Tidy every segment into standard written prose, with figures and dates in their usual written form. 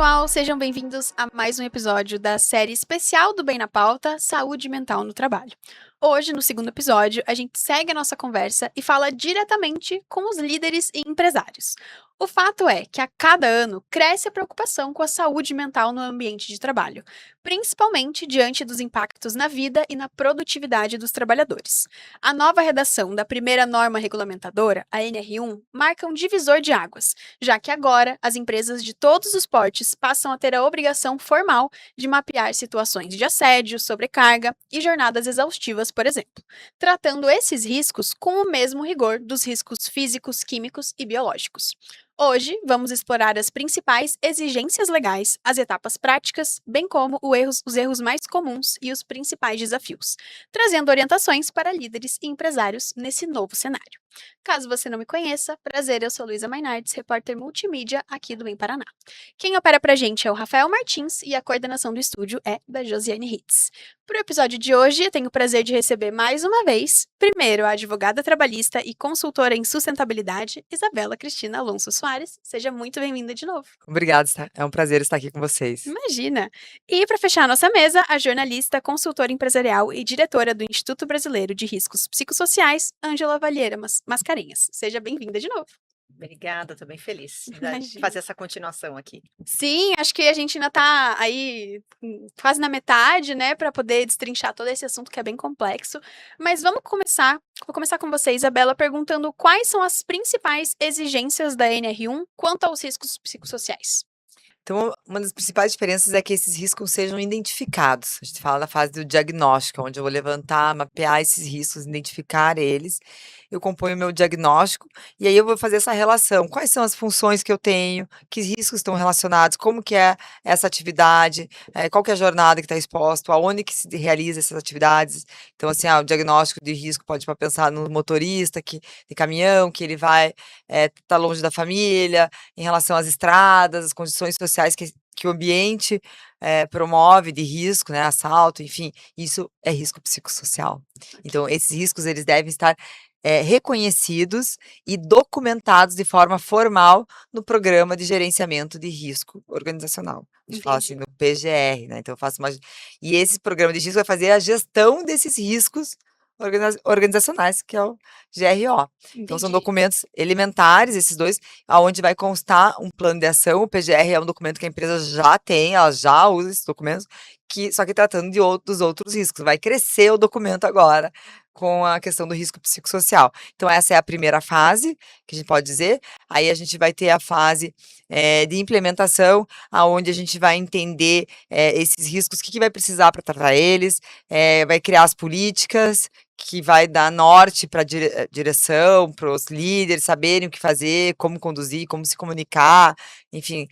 pessoal, sejam bem-vindos a mais um episódio da série especial do Bem na Pauta, Saúde Mental no Trabalho. Hoje, no segundo episódio, a gente segue a nossa conversa e fala diretamente com os líderes e empresários. O fato é que a cada ano cresce a preocupação com a saúde mental no ambiente de trabalho, principalmente diante dos impactos na vida e na produtividade dos trabalhadores. A nova redação da primeira norma regulamentadora, a NR1, marca um divisor de águas, já que agora as empresas de todos os portes passam a ter a obrigação formal de mapear situações de assédio, sobrecarga e jornadas exaustivas, por exemplo, tratando esses riscos com o mesmo rigor dos riscos físicos, químicos e biológicos. Hoje, vamos explorar as principais exigências legais, as etapas práticas, bem como os erros mais comuns e os principais desafios, trazendo orientações para líderes e empresários nesse novo cenário. Caso você não me conheça, prazer, eu sou Luísa Mainardes, repórter multimídia aqui do Bem Paraná. Quem opera pra gente é o Rafael Martins e a coordenação do estúdio é da Josiane Hitz. Para o episódio de hoje, eu tenho o prazer de receber mais uma vez, primeiro, a advogada trabalhista e consultora em sustentabilidade, Isabela Cristina Alonso Soares. Seja muito bem-vinda de novo. Obrigado, é um prazer estar aqui com vocês. Imagina! E para fechar a nossa mesa, a jornalista, consultora empresarial e diretora do Instituto Brasileiro de Riscos Psicossociais, Ângela Valheira Mascarenhas. Seja bem-vinda de novo. Obrigada, tô bem feliz de Imagina. fazer essa continuação aqui. Sim, acho que a gente ainda tá aí quase na metade, né, para poder destrinchar todo esse assunto que é bem complexo. Mas vou começar com você, Isabela, perguntando quais são as principais exigências da NR1 quanto aos riscos psicossociais. Então, uma das principais diferenças é que esses riscos sejam identificados. A gente fala da fase do diagnóstico, onde eu vou levantar, mapear esses riscos, identificar eles. Eu componho o meu diagnóstico e aí eu vou fazer essa relação. Quais são as funções que eu tenho? Que riscos estão relacionados? Como que é essa atividade? Qual que é a jornada que está exposto? Aonde que se realiza essas atividades? Então, assim, o diagnóstico de risco pode pensar no motorista de caminhão, que ele vai estar longe da família, em relação às estradas, as condições sociais que o ambiente promove de risco, né, assalto, enfim, isso é risco psicossocial. Então, esses riscos, eles devem estar reconhecidos e documentados de forma formal no Programa de Gerenciamento de Risco Organizacional. A gente fala assim no PGR, né, então eu faço E esse programa de risco vai fazer a gestão desses riscos organizacionais, que é o GRO. Então, são documentos elementares, esses dois, onde vai constar um plano de ação. O PGR é um documento que a empresa já tem, ela já usa esses documentos, só que tratando dos outros riscos. Vai crescer o documento agora com a questão do risco psicossocial. Então, essa é a primeira fase, que a gente pode dizer. Aí a gente vai ter a fase de implementação, aonde a gente vai entender esses riscos, o que vai precisar para tratar eles, vai criar as políticas, que vai dar norte para a direção, para os líderes saberem o que fazer, como conduzir, como se comunicar, enfim,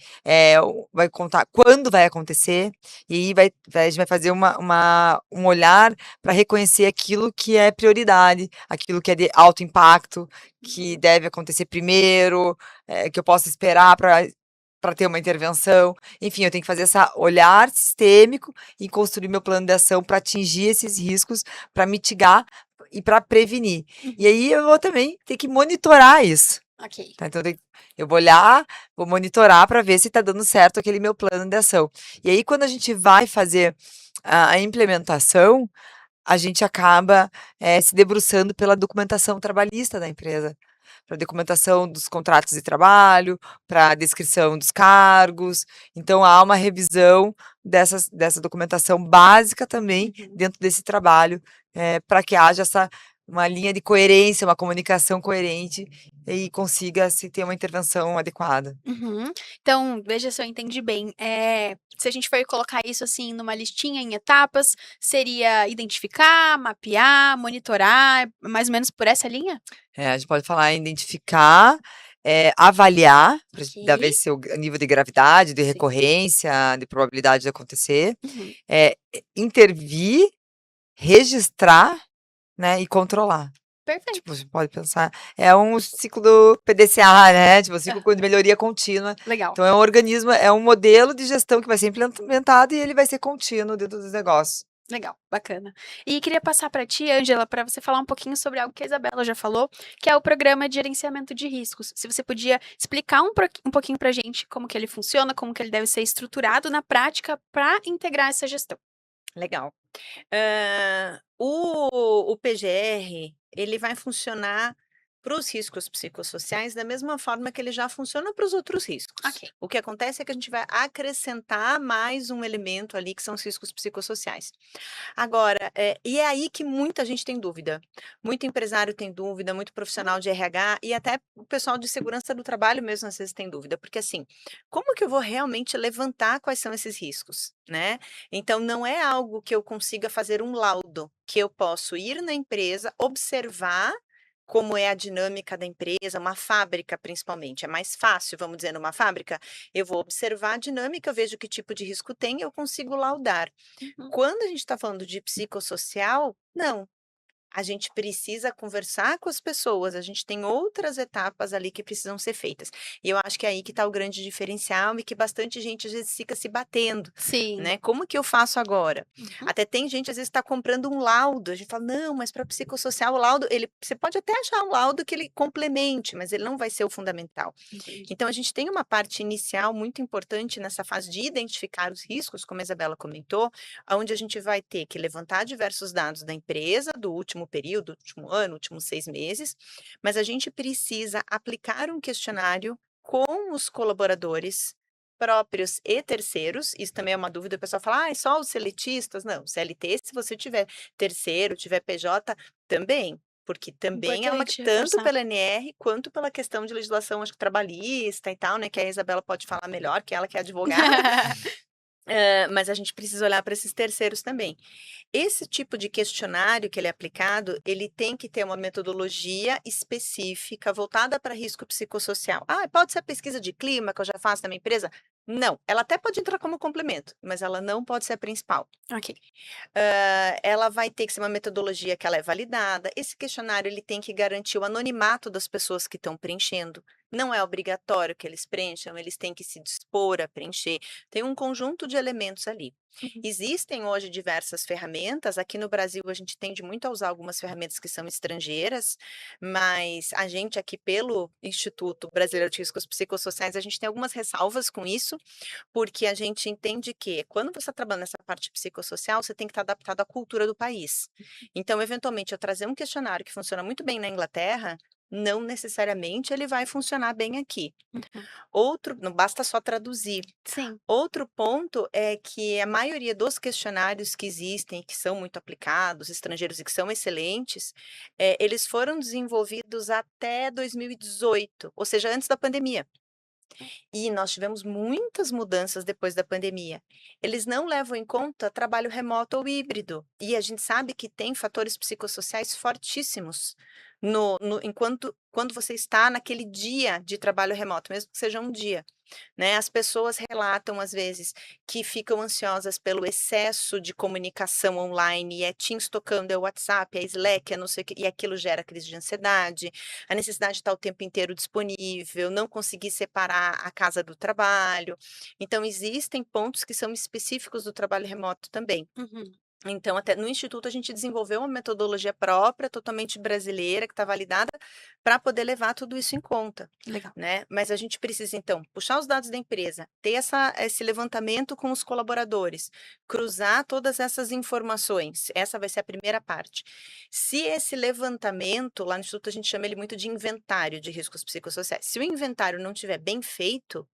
vai contar quando vai acontecer, e aí a gente vai fazer um olhar para reconhecer aquilo que é prioridade, aquilo que é de alto impacto, que deve acontecer primeiro, que eu posso esperar para ter uma intervenção. Enfim, eu tenho que fazer esse olhar sistêmico e construir meu plano de ação para atingir esses riscos, para mitigar e para prevenir. E aí eu vou também ter que monitorar isso. Ok. Tá? Então eu vou olhar, vou monitorar para ver se está dando certo aquele meu plano de ação. E aí, quando a gente vai fazer a implementação, a gente acaba se debruçando pela documentação trabalhista da empresa, para documentação dos contratos de trabalho, para a descrição dos cargos. Então, há uma revisão dessa documentação básica também dentro desse trabalho, para que haja uma linha de coerência, uma comunicação coerente e consiga se ter uma intervenção adequada. Então, veja se eu entendi bem. Se a gente for colocar isso assim numa listinha em etapas, seria identificar, mapear, monitorar, mais ou menos por essa linha? A gente pode falar em identificar, avaliar, para ver Ok. se o nível de gravidade, de recorrência, de probabilidade de acontecer, intervir, registrar, né, e controlar. Perfeito. Tipo, você pode pensar, é um ciclo do PDCA, né, tipo, ciclo de melhoria contínua. Legal. Então, é um organismo, é um modelo de gestão que vai ser implementado e ele vai ser contínuo dentro dos negócios. Legal, bacana. E queria passar para ti, Ângela, para você falar um pouquinho sobre algo que a Isabela já falou, que é o programa de gerenciamento de riscos. Se você podia explicar um pouquinho para a gente como que ele funciona, como que ele deve ser estruturado na prática para integrar essa gestão. Legal. O PGR, ele vai funcionar para os riscos psicossociais da mesma forma que ele já funciona para os outros riscos. Ok. O que acontece é que a gente vai acrescentar mais um elemento ali que são os riscos psicossociais. Agora, e é aí que muita gente tem dúvida. Muito empresário tem dúvida, muito profissional de RH e até o pessoal de segurança do trabalho mesmo às vezes tem dúvida, porque assim, como que eu vou realmente levantar quais são esses riscos, né? Então não é algo que eu consiga fazer um laudo, que eu posso ir na empresa, observar como é a dinâmica da empresa, uma fábrica principalmente, é mais fácil, vamos dizer, numa fábrica, eu vou observar a dinâmica, eu vejo que tipo de risco tem, eu consigo laudar. Uhum. Quando a gente está falando de psicossocial, não. A gente precisa conversar com as pessoas, a gente tem outras etapas ali que precisam ser feitas. E eu acho que é aí que está o grande diferencial e que bastante gente às vezes fica se batendo, Sim. né? Como que eu faço agora? Uhum. Até tem gente às vezes está comprando um laudo, a gente fala, não, mas para psicossocial o laudo, você pode até achar um laudo que ele complemente, mas ele não vai ser o fundamental. Entendi. Então, a gente tem uma parte inicial muito importante nessa fase de identificar os riscos, como a Isabela comentou, onde a gente vai ter que levantar diversos dados da empresa, do último período, último ano, últimos 6 meses, mas a gente precisa aplicar um questionário com os colaboradores próprios e terceiros, isso também é uma dúvida, o pessoal fala, ah, é só os seletistas? Não, CLT, se você tiver terceiro, tiver PJ, também, porque também é uma Importante tanto reforçar. pela NR quanto pela questão de legislação, acho que trabalhista e tal, né, que a Isabela pode falar melhor, que ela que é advogada, mas a gente precisa olhar para esses terceiros também. Esse tipo de questionário que ele é aplicado, ele tem que ter uma metodologia específica voltada para risco psicossocial. Ah, pode ser a pesquisa de clima que eu já faço na minha empresa? Não, ela até pode entrar como complemento, mas ela não pode ser a principal. Ok. Ela vai ter que ser uma metodologia que ela é validada. Esse questionário ele tem que garantir o anonimato das pessoas que estão preenchendo. Não é obrigatório que eles preencham, eles têm que se dispor a preencher. Tem um conjunto de elementos ali. Uhum. Existem hoje diversas ferramentas. Aqui no Brasil a gente tende muito a usar algumas ferramentas que são estrangeiras, mas a gente aqui pelo Instituto Brasileiro de Riscos Psicossociais, a gente tem algumas ressalvas com isso, porque a gente entende que quando você está trabalhando nessa parte psicossocial, você tem que estar adaptado à cultura do país. Então, eventualmente, eu trazer um questionário que funciona muito bem na Inglaterra, não necessariamente ele vai funcionar bem aqui. Uhum. Outro, não basta só traduzir. Sim. Outro ponto é que a maioria dos questionários que existem, que são muito aplicados, estrangeiros e que são excelentes, eles foram desenvolvidos até 2018, ou seja, antes da pandemia. E nós tivemos muitas mudanças depois da pandemia. Eles não levam em conta trabalho remoto ou híbrido. E a gente sabe que tem fatores psicossociais fortíssimos enquanto quando você está naquele dia de trabalho remoto, mesmo que seja um dia. Né? As pessoas relatam, às vezes, que ficam ansiosas pelo excesso de comunicação online, e é Teams tocando, é WhatsApp, é Slack, é não sei o quê, e aquilo gera crise de ansiedade, a necessidade de estar o tempo inteiro disponível, não conseguir separar a casa do trabalho. Então, existem pontos que são específicos do trabalho remoto também. Uhum. Então, até no Instituto, a gente desenvolveu uma metodologia própria, totalmente brasileira, que está validada, para poder levar tudo isso em conta, Legal. né? Mas a gente precisa, então, puxar os dados da empresa, ter esse levantamento com os colaboradores, cruzar todas essas informações. Essa vai ser a primeira parte. Se esse levantamento, lá no Instituto, a gente chama ele muito de inventário de riscos psicossociais. Se o inventário não estiver bem feito,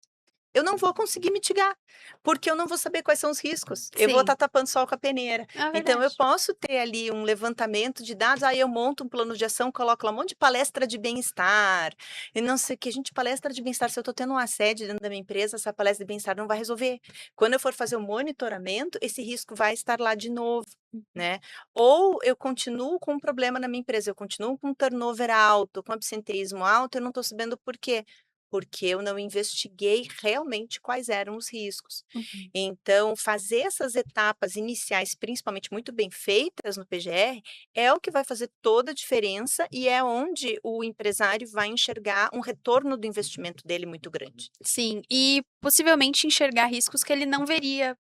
eu não vou conseguir mitigar, porque eu não vou saber quais são os riscos. Eu vou Sim. estar tapando sol com a peneira. É Então, eu verdade. posso ter ali um levantamento de dados, aí eu monto um plano de ação, coloco lá um monte de palestra de bem-estar, e não sei o que. Gente, palestra de bem-estar, se eu estou tendo um assédio dentro da minha empresa, essa palestra de bem-estar não vai resolver. Quando eu for fazer o monitoramento, esse risco vai estar lá de novo. Uhum. Né? Ou eu continuo com um problema na minha empresa, eu continuo com um turnover alto, com absenteísmo alto, eu não estou sabendo por quê. Porque eu não investiguei realmente quais eram os riscos. Uhum. Então, fazer essas etapas iniciais, principalmente muito bem feitas no PGR, é o que vai fazer toda a diferença e é onde o empresário vai enxergar um retorno do investimento dele muito grande. Sim, e possivelmente enxergar riscos que ele não veria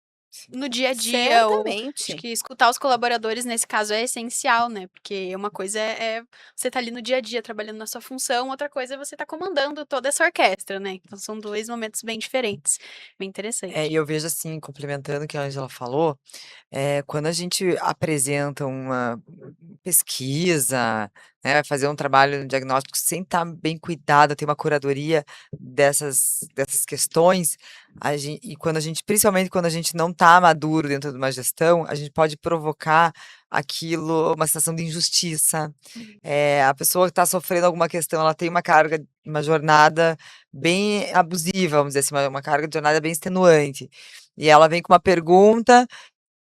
no dia a dia, ou acho Certamente. que escutar os colaboradores nesse caso é essencial, né? Porque uma coisa é você tá ali no dia a dia trabalhando na sua função, outra coisa é você tá comandando toda essa orquestra, né? Então são dois momentos bem diferentes. Bem E interessante. eu vejo assim, complementando o que a Ângela falou, quando a gente apresenta uma pesquisa, né, vai fazer um trabalho no diagnóstico sem estar bem cuidado, ter uma curadoria dessas questões, e quando a gente, principalmente quando a gente não está maduro dentro de uma gestão, a gente pode provocar aquilo, uma sensação de injustiça. Uhum. A pessoa que está sofrendo alguma questão, ela tem uma carga, uma jornada bem abusiva, vamos dizer assim, uma carga de jornada bem extenuante. E ela vem com uma pergunta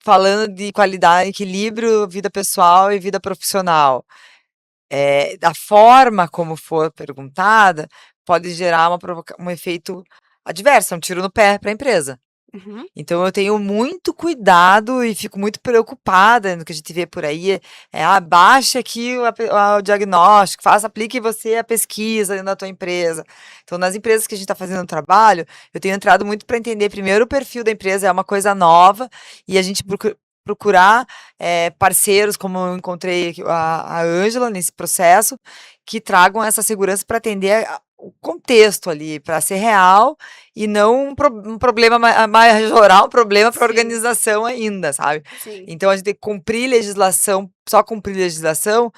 falando de qualidade, equilíbrio, vida pessoal e vida profissional. Da forma como for perguntada, pode gerar um efeito adverso, um tiro no pé para a empresa. Uhum. Então eu tenho muito cuidado e fico muito preocupada no que a gente vê por aí, baixe aqui o diagnóstico, aplique você a pesquisa dentro da tua empresa. Então nas empresas que a gente está fazendo trabalho, eu tenho entrado muito para entender primeiro o perfil da empresa, é uma coisa nova, e a gente procurar parceiros, como eu encontrei a Ângela nesse processo, que tragam essa segurança para atender o contexto ali, para ser real e não um problema majorar, um problema para a Sim. organização ainda, sabe? Sim. Então a gente tem que cumprir legislação, só cumprir legislação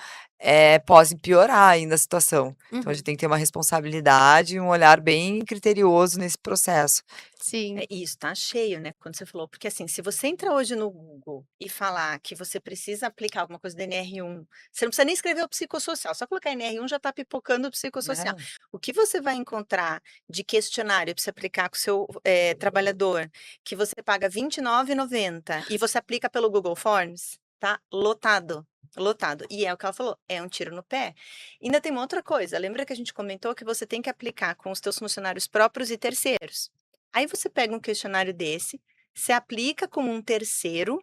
pode piorar ainda a situação. Então a Uhum. gente tem que ter uma responsabilidade e um olhar bem criterioso nesse processo. Sim. Isso, tá cheio, né, quando você falou, porque assim, se você entra hoje no Google e falar que você precisa aplicar alguma coisa do NR1, você não precisa nem escrever o psicossocial, só colocar NR1 já tá pipocando o psicossocial. Né? O que você vai encontrar de questionário para você aplicar com o seu trabalhador, que você paga R$ 29,90 e você aplica pelo Google Forms, tá lotado. Lotado. E é o que ela falou, é um tiro no pé. Ainda tem uma outra coisa, lembra que a gente comentou que você tem que aplicar com os teus funcionários próprios e terceiros? Aí você pega um questionário desse, você aplica como um terceiro,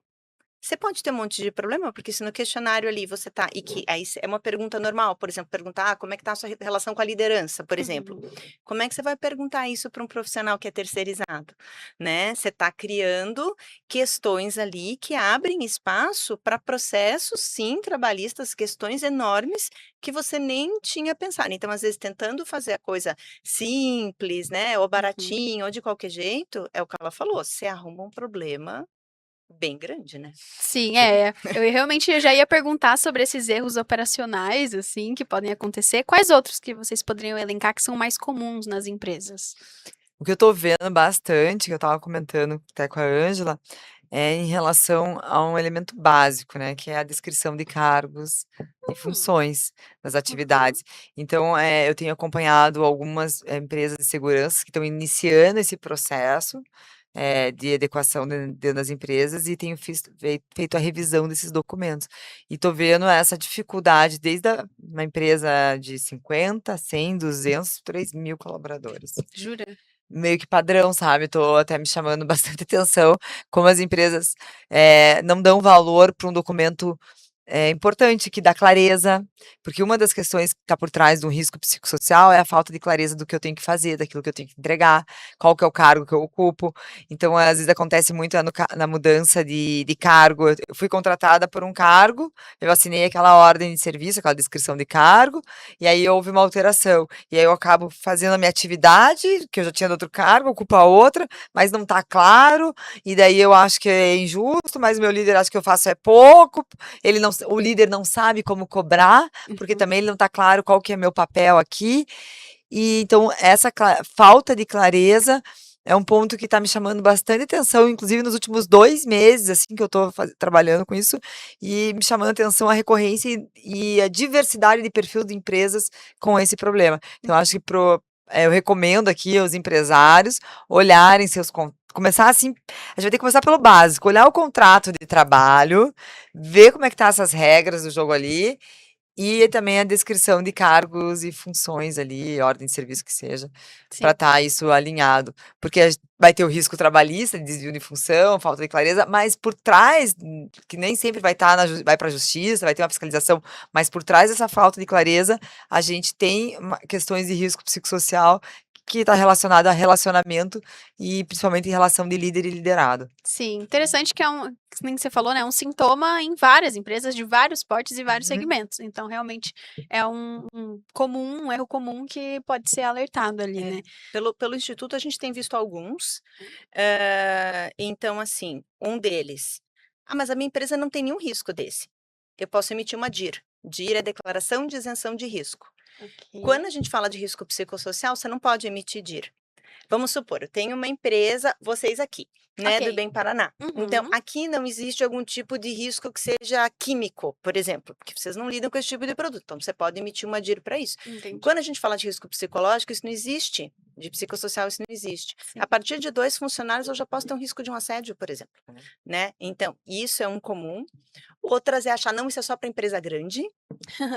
você pode ter um monte de problema, porque se no questionário ali você tá e que aí é uma pergunta normal, por exemplo, perguntar: como é que tá a sua relação com a liderança?", por exemplo. Uhum. Como é que você vai perguntar isso para um profissional que é terceirizado, né? Você está criando questões ali que abrem espaço para processos, sim, trabalhistas, questões enormes que você nem tinha pensado. Então, às vezes, tentando fazer a coisa simples, né, ou Uhum. baratinho, ou de qualquer jeito, é o que ela falou, você arruma um problema bem grande, né. Sim, eu realmente já ia perguntar sobre esses erros operacionais, assim, que podem acontecer. Quais outros que vocês poderiam elencar que são mais comuns nas empresas? O que eu tô vendo bastante, que eu estava comentando até com a Ângela, é em relação a um elemento básico, né, que é a descrição de cargos e Hum. funções das Uhum. atividades. Então, eu tenho acompanhado algumas empresas de segurança que estão iniciando esse processo, de adequação dentro das empresas e tenho feito a revisão desses documentos. E estou vendo essa dificuldade desde uma empresa de 50, 100, 200, 3.000 colaboradores. Jura? Meio que padrão, sabe, tô até me chamando bastante atenção, como as empresas, não dão valor para um documento, importante, que dá clareza, porque uma das questões que está por trás do risco psicossocial é a falta de clareza do que eu tenho que fazer, daquilo que eu tenho que entregar, qual que é o cargo que eu ocupo. Então, às vezes acontece muito na mudança de cargo, eu fui contratada por um cargo, eu assinei aquela ordem de serviço, aquela descrição de cargo, e aí houve uma alteração. E aí eu acabo fazendo a minha atividade, que eu já tinha de outro cargo, ocupo a outra, mas não está claro, e daí eu acho que é injusto, mas o meu líder acha que eu faço é pouco, o líder não sabe como cobrar, porque Uhum. também ele não está claro qual que é meu papel aqui. E então essa falta de clareza é um ponto que está me chamando bastante atenção, inclusive nos últimos 2 meses, assim, que eu estou trabalhando com isso, e me chamando a atenção a recorrência e a diversidade de perfil de empresas com esse problema. Então eu acho que eu recomendo aqui aos empresários olharem começar assim, a gente vai ter que começar pelo básico, olhar o contrato de trabalho, ver como é que tá essas regras do jogo ali, e também a descrição de cargos e funções ali, ordem de serviço que seja, para Sim. estar isso alinhado. Porque vai ter o risco trabalhista, de desvio de função, falta de clareza, mas por trás, que nem sempre vai estar vai para a justiça, vai ter uma fiscalização, mas por trás dessa falta de clareza, a gente tem questões de risco psicossocial que está relacionado a relacionamento e principalmente em relação de líder e liderado. Sim, interessante que que nem você falou, né, um sintoma em várias empresas de vários portes e vários Uhum. segmentos. Então, realmente, é um erro comum que pode ser alertado ali, É. né. Pelo instituto a gente tem visto alguns, então assim, um deles: "Ah, mas a minha empresa não tem nenhum risco desse, eu posso emitir uma DIR". DIR é Declaração de Isenção de Risco. Ok. Quando a gente fala de risco psicossocial, você não pode emitir DIR. Vamos supor, eu tenho uma empresa, vocês aqui, né, do Ok. Bem Paraná. Então, Uhum. aqui não existe algum tipo de risco que seja químico, por exemplo, porque vocês não lidam com esse tipo de produto, então você pode emitir uma DIR para isso. Entendi. Quando a gente fala de risco psicológico, isso não existe. De psicossocial, isso não existe. Sim. A partir de 2 funcionários, eu já posso ter um risco de um assédio, por exemplo, né. Então, isso é um comum. Outras é achar: "Não, isso é só para empresa grande".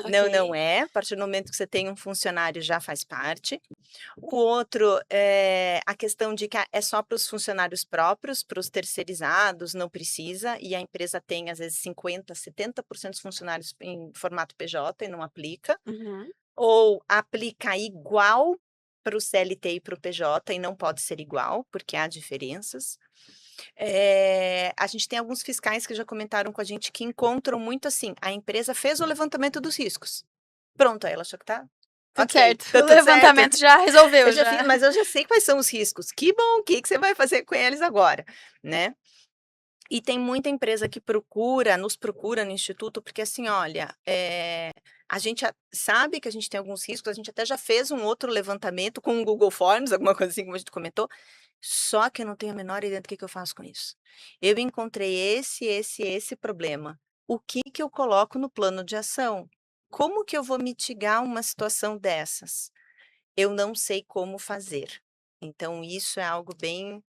Não, não Ok. é. A partir do momento que você tem um funcionário, já faz parte. O outro é a questão de que é só para os funcionários próprios, para os terceirizados, não precisa, e a empresa tem, às vezes, 50, 70% dos funcionários em formato PJ e não aplica. Uhum. Ou aplica igual para o CLT e para o PJ e não pode ser igual, porque há diferenças. A gente tem alguns fiscais que já comentaram com a gente que encontram muito assim: a empresa fez o levantamento dos riscos. Pronto, aí ela achou que tá Tudo ok, certo. tá O tudo certo. levantamento já resolveu, já. Mas eu já sei quais são os riscos. Que bom, o que que você vai fazer com eles agora, né? E tem muita empresa que nos procura no instituto, porque assim, olha, a gente sabe que a gente tem alguns riscos, a gente até já fez um outro levantamento com o Google Forms, alguma coisa assim, como a gente comentou, só que eu não tenho a menor ideia do que eu faço com isso. Eu encontrei esse problema. O que que eu coloco no plano de ação? Como que eu vou mitigar uma situação dessas? Eu não sei como fazer. Então isso é algo bem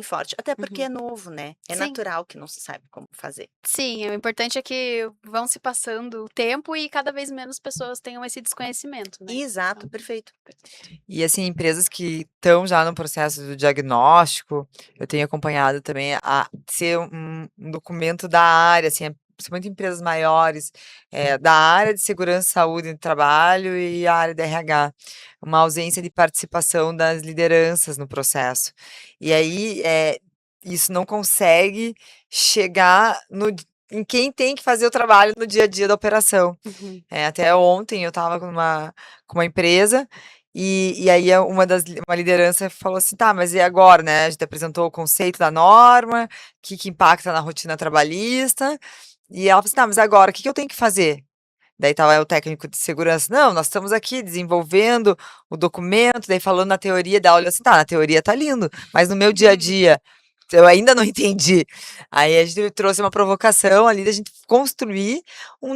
forte, até porque Uhum. é novo, né, é Sim. natural que não se saiba como fazer. Sim, o importante é que vão se passando o tempo e cada vez menos pessoas tenham esse desconhecimento, né. Exato, Então, perfeito. perfeito. E assim, empresas que estão já no processo do diagnóstico, eu tenho acompanhado também a ser um documento da área, assim, principalmente empresas maiores, da área de segurança e saúde no trabalho e a área de RH, uma ausência de participação das lideranças no processo. E aí, isso não consegue chegar em quem tem que fazer o trabalho no dia a dia da operação. Uhum. Até ontem eu estava com uma empresa, e aí uma liderança falou assim: "Tá, mas e agora, né, a gente apresentou o conceito da norma, que impacta na rotina trabalhista", e ela falou assim: "Tá, mas agora, o que que eu tenho que fazer?". Daí estava o técnico de segurança: "Não, nós estamos aqui desenvolvendo o documento", daí falando na teoria, daí ela olhou assim: "Tá, na teoria tá lindo, mas no meu dia a dia, eu ainda não entendi". Aí a gente trouxe uma provocação ali da gente construir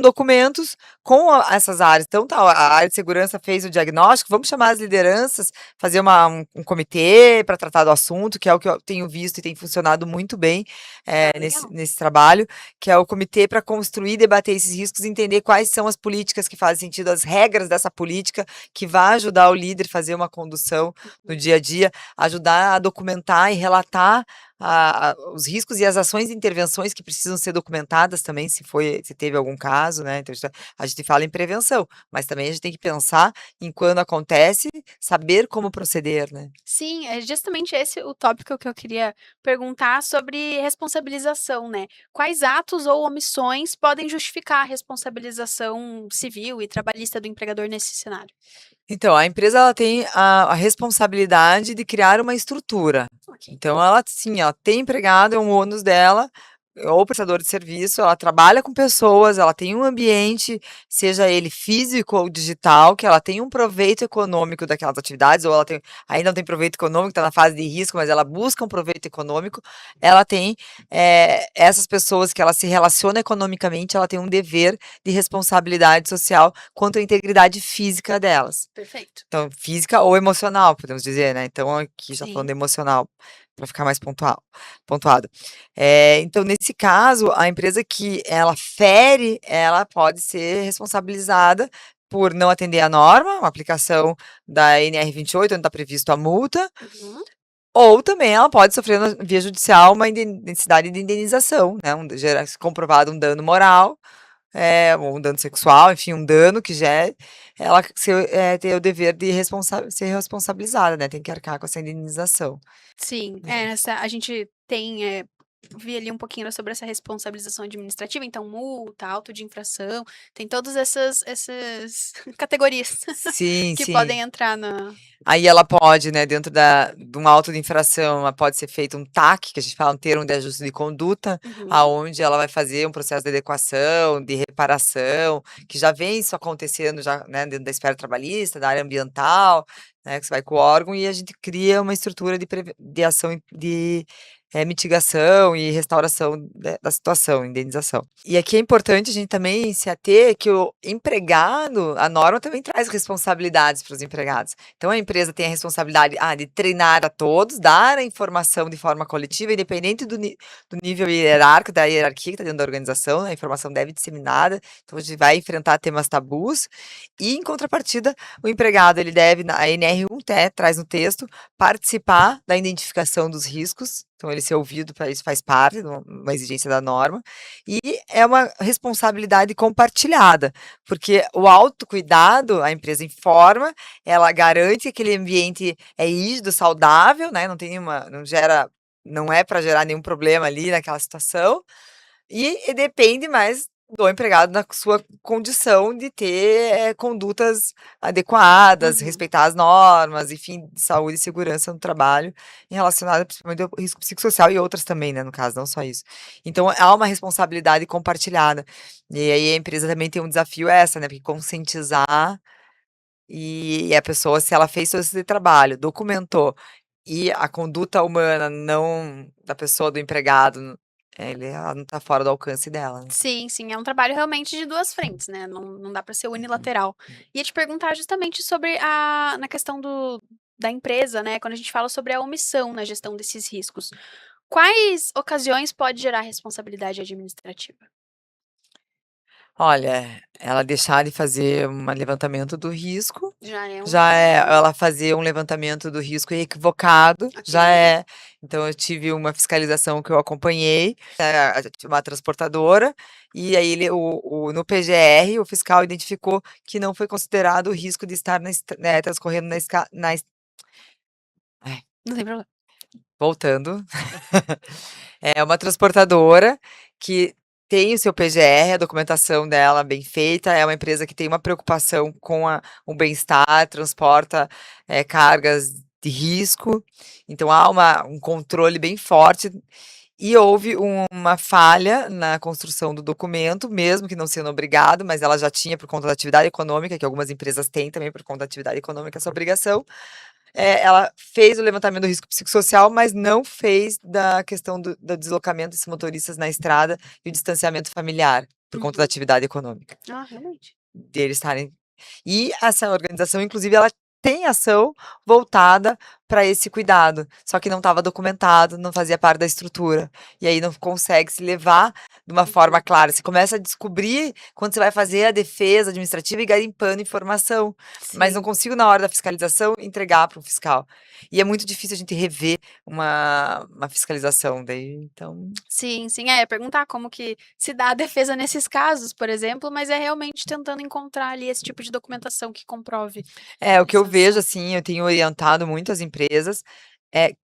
documentos com essas áreas. Então tá, a área de segurança fez o diagnóstico, vamos chamar as lideranças, fazer um comitê para tratar do assunto, que é o que eu tenho visto e tem funcionado muito bem Legal. nesse trabalho, que é o comitê para construir e debater esses riscos, entender quais são as políticas que fazem sentido, as regras dessa política, que vai ajudar o líder a fazer uma condução no dia a dia, ajudar a documentar e relatar os riscos e as ações e intervenções que precisam ser documentadas também, se teve algum caso, né? Então, a gente fala em prevenção, mas também a gente tem que pensar em quando acontece, saber como proceder, né? Sim, é justamente esse o tópico que eu queria perguntar sobre responsabilização, né. Quais atos ou omissões podem justificar a responsabilização civil e trabalhista do empregador nesse cenário? Então, a empresa ela tem a responsabilidade de criar uma estrutura. Ok. Então, ela sim, ela tem empregado, é um ônus dela, ou prestador de serviço, ela trabalha com pessoas, ela tem um ambiente, seja ele físico ou digital, que ela tem um proveito econômico daquelas atividades, ou ela ainda não tem proveito econômico, está na fase de risco, mas ela busca um proveito econômico. Ela tem essas pessoas que ela se relaciona economicamente, ela tem um dever de responsabilidade social quanto à integridade física delas. Perfeito. Então, física ou emocional, podemos dizer, né? Então, aqui já falando Sim. emocional, para ficar mais pontuado. Então, nesse caso, a empresa que ela fere, ela pode ser responsabilizada por não atender a norma, uma aplicação da NR28, onde está previsto a multa, Uhum. ou também ela pode sofrer na via judicial uma necessidade de indenização, né? Se comprovado um dano moral, ou um dano sexual, enfim, um dano que gere, ela tem o dever de ser responsabilizada, né? Tem que arcar com essa indenização. Sim, É. a gente tem, vi ali um pouquinho sobre essa responsabilização administrativa, então multa, auto de infração, tem todas essas categorias Sim, que sim. podem entrar na. Aí ela pode, né, dentro de um auto de infração, ela pode ser feito um TAC, que a gente fala um termo de ajuste de conduta, Uhum. aonde ela vai fazer um processo de adequação, de reparação, que já vem isso acontecendo já, né, dentro da esfera trabalhista, da área ambiental, né, que você vai com o órgão e a gente cria uma estrutura de ação de mitigação e restauração da situação, indenização. E aqui é importante a gente também se ater que o empregado, a norma também traz responsabilidades para os empregados. Então a empresa tem a responsabilidade de treinar a todos, dar a informação de forma coletiva, independente do nível hierárquico, da hierarquia que está dentro da organização, a informação deve ser disseminada, então a gente vai enfrentar temas tabus, e em contrapartida, o empregado ele deve, a NR1 traz no texto, participar da identificação dos riscos, então ele ser ouvido para isso faz parte de uma exigência da norma, e é uma responsabilidade compartilhada, porque o autocuidado, a empresa informa, ela garante que aquele ambiente é rígido, saudável, né? Não é para gerar nenhum problema ali naquela situação, e depende mais do empregado na sua condição de ter condutas adequadas, Uhum. respeitar as normas, enfim, de saúde e segurança no trabalho, relacionada principalmente ao risco psicossocial e outras também, né, no caso, não só isso. Então, há uma responsabilidade compartilhada. E aí a empresa também tem um desafio essa, né, porque conscientizar e a pessoa, se ela fez todo esse trabalho, documentou, e a conduta humana não da pessoa, do empregado, ela não está fora do alcance dela, né. Sim, sim, é um trabalho realmente de duas frentes, né? Não dá para ser unilateral. Ia te perguntar justamente sobre na questão da empresa, né? Quando a gente fala sobre a omissão na gestão desses riscos. Quais ocasiões pode gerar responsabilidade administrativa? Olha, ela deixar de fazer um levantamento do risco, Já é já é um. ela fazer um levantamento do risco equivocado, já Ok. é. Então eu tive uma fiscalização que eu acompanhei, uma transportadora, e aí no PGR, o fiscal identificou que não foi considerado o risco de estar transcorrendo ai, Não tem problema. voltando. É uma transportadora que tem o seu PGR, a documentação dela bem feita, é uma empresa que tem uma preocupação com o bem-estar, transporta, cargas de risco, então há um controle bem forte, e houve uma falha na construção do documento, mesmo que não sendo obrigado, mas ela já tinha por conta da atividade econômica, que algumas empresas têm também por conta da atividade econômica essa obrigação, ela fez o levantamento do risco psicossocial, mas não fez da questão do deslocamento desses motoristas na estrada e o distanciamento familiar, por conta da Uhum. atividade econômica, Ah, realmente. deles estarem. E essa organização, inclusive, ela tem ação voltada para esse cuidado, só que não estava documentado, não fazia parte da estrutura. E aí não consegue se levar de uma forma Uhum. clara. Você começa a descobrir quando você vai fazer a defesa administrativa e garimpando informação, mas não Sim. consigo, na hora da fiscalização, entregar para o fiscal. E é muito difícil a gente rever uma fiscalização. Daí, então. Sim, sim. Perguntar como que se dá a defesa nesses casos, por exemplo, mas é realmente tentando encontrar ali esse tipo de documentação que comprove O que eu essa vejo, ação. assim, eu tenho orientado muito as empresas,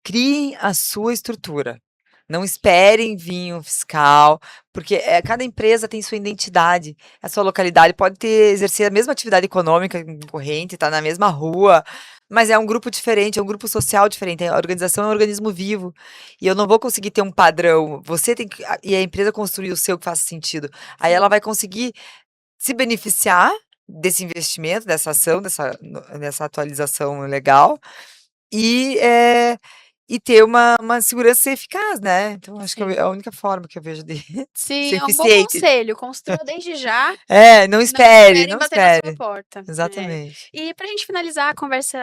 criem a sua estrutura. Não esperem vir um fiscal, porque cada empresa tem sua identidade, a sua localidade pode exercer a mesma atividade econômica concorrente, está na mesma rua, mas é um grupo diferente, é um grupo social diferente. A organização é um organismo vivo e eu não vou conseguir ter um padrão. Você tem que e a empresa construir o seu que faça sentido. Aí ela Sim. vai conseguir se beneficiar desse investimento, dessa ação, dessa atualização legal, e, e ter uma segurança segurança eficaz, né. Então acho que é Sim. a única forma que eu vejo de Sim, ser é um bom eficiente. conselho, construa desde já Não e não espere, esperem não bater na sua espere. porta. Exatamente. E pra gente finalizar a conversa,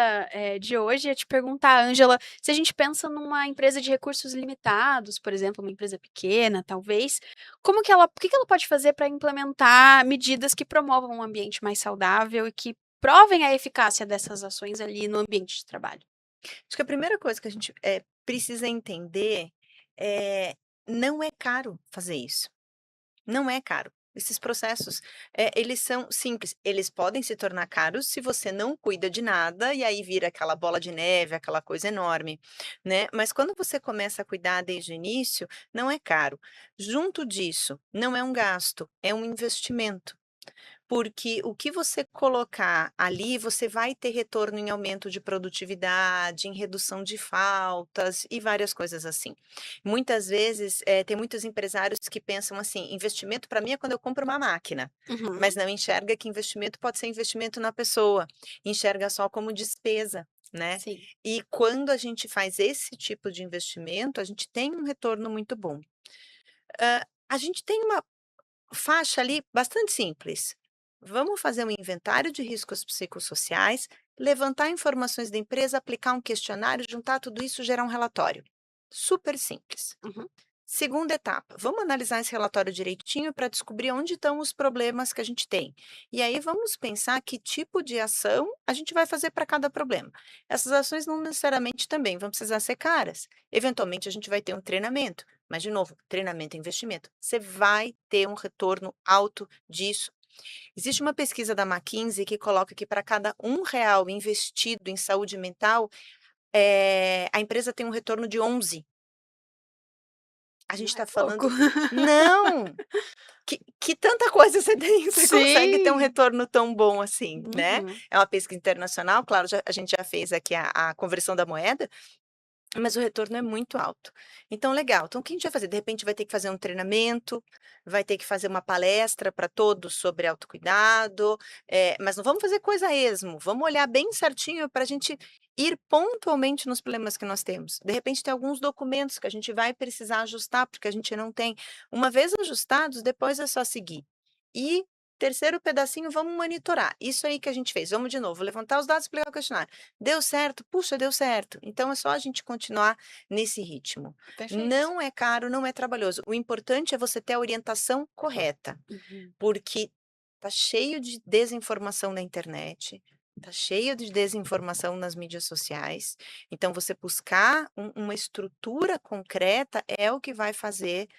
de hoje, ia te perguntar, Ângela, se a gente pensa numa empresa de recursos limitados, por exemplo, uma empresa pequena, talvez, o que que ela pode fazer para implementar medidas que promovam um ambiente mais saudável e que provem a eficácia dessas ações ali no ambiente de trabalho? Acho que a primeira coisa que a gente, precisa entender, é não é caro fazer isso, não é caro. Esses processos, eles são simples, eles podem se tornar caros se você não cuida de nada, e aí vira aquela bola de neve, aquela coisa enorme, né. Mas quando você começa a cuidar desde o início, não é caro. Junto disso, não é um gasto, é um investimento. Porque o que você colocar ali, você vai ter retorno em aumento de produtividade, em redução de faltas e várias coisas assim. Muitas vezes, tem muitos empresários que pensam assim: investimento para mim é quando eu compro uma máquina, Uhum. mas não enxerga que investimento pode ser investimento na pessoa, enxerga só como despesa, né. Sim. E quando a gente faz esse tipo de investimento, a gente tem um retorno muito bom. A gente tem uma faixa ali bastante simples. Vamos fazer um inventário de riscos psicossociais, levantar informações da empresa, aplicar um questionário, juntar tudo isso, gerar um relatório. Super simples. Uhum. Segunda etapa, vamos analisar esse relatório direitinho para descobrir onde estão os problemas que a gente tem. E aí vamos pensar que tipo de ação a gente vai fazer para cada problema. Essas ações não necessariamente também vão precisar ser caras. Eventualmente a gente vai ter um treinamento, mas de novo, treinamento é investimento. Você vai ter um retorno alto disso. Existe uma pesquisa da McKinsey que coloca que para cada R$ 1 investido em saúde mental, a empresa tem um retorno de 11. A gente Não é está pouco. falando não! Que tanta coisa você tem, você consegue ter um Sim. retorno tão bom assim, né. Uhum. É uma pesquisa internacional, claro, a gente já fez aqui a conversão da moeda, mas o retorno é muito alto. Então legal, então o que a gente vai fazer? De repente vai ter que fazer um treinamento, vai ter que fazer uma palestra para todos sobre autocuidado, mas não vamos fazer coisa a esmo, vamos olhar bem certinho para a gente ir pontualmente nos problemas que nós temos. De repente tem alguns documentos que a gente vai precisar ajustar, porque a gente não tem. Uma vez ajustados, depois é só seguir. E terceiro pedacinho, vamos monitorar. Isso aí que a gente fez, vamos de novo, levantar os dados, explicar o questionário. Deu certo? Puxa, deu certo. Então é só a gente continuar nesse ritmo. Perfeito. Não é caro, não é trabalhoso. O importante é você ter a orientação correta, Uhum. porque tá cheio de desinformação na internet, tá cheio de desinformação nas mídias sociais. Então você buscar uma estrutura concreta é o que vai fazer,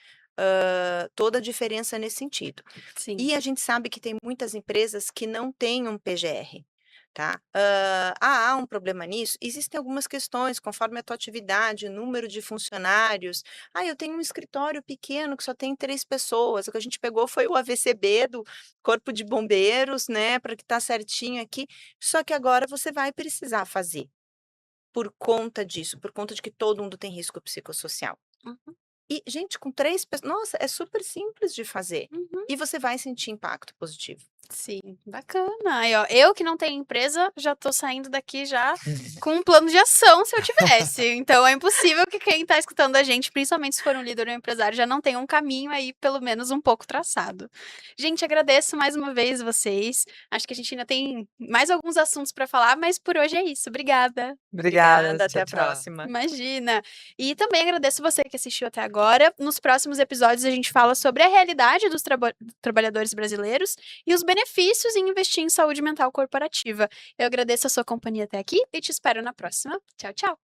toda a diferença nesse sentido. Sim. E a gente sabe que tem muitas empresas que não têm um PGR, tá. Há um problema nisso? Existem algumas questões, conforme a tua atividade, número de funcionários. "Ah, eu tenho um escritório pequeno que só tem 3 pessoas", o que a gente pegou foi o AVCB do Corpo de Bombeiros, né, para que tá certinho aqui, só que agora você vai precisar fazer, por conta disso, por conta de que todo mundo tem risco psicossocial. Uhum. E, gente, com 3 pessoas, nossa, é super simples de fazer. Uhum. E você vai sentir impacto positivo. Sim, bacana. Aí, ó, eu que não tenho empresa, já tô saindo daqui já com um plano de ação se eu tivesse. Então é impossível que quem tá escutando a gente, principalmente se for um líder ou um empresário, já não tenha um caminho aí, pelo menos um pouco traçado. Gente, agradeço mais uma vez vocês. Acho que a gente ainda tem mais alguns assuntos para falar, mas por hoje é isso. Obrigada. Obrigada, Obrigada, até tchau, a tchau. próxima. Imagina. E também agradeço você que assistiu até agora. Nos próximos episódios a gente fala sobre a realidade dos trabalhadores brasileiros e os benefícios em investir em saúde mental corporativa. Eu agradeço a sua companhia até aqui e te espero na próxima. Tchau, tchau.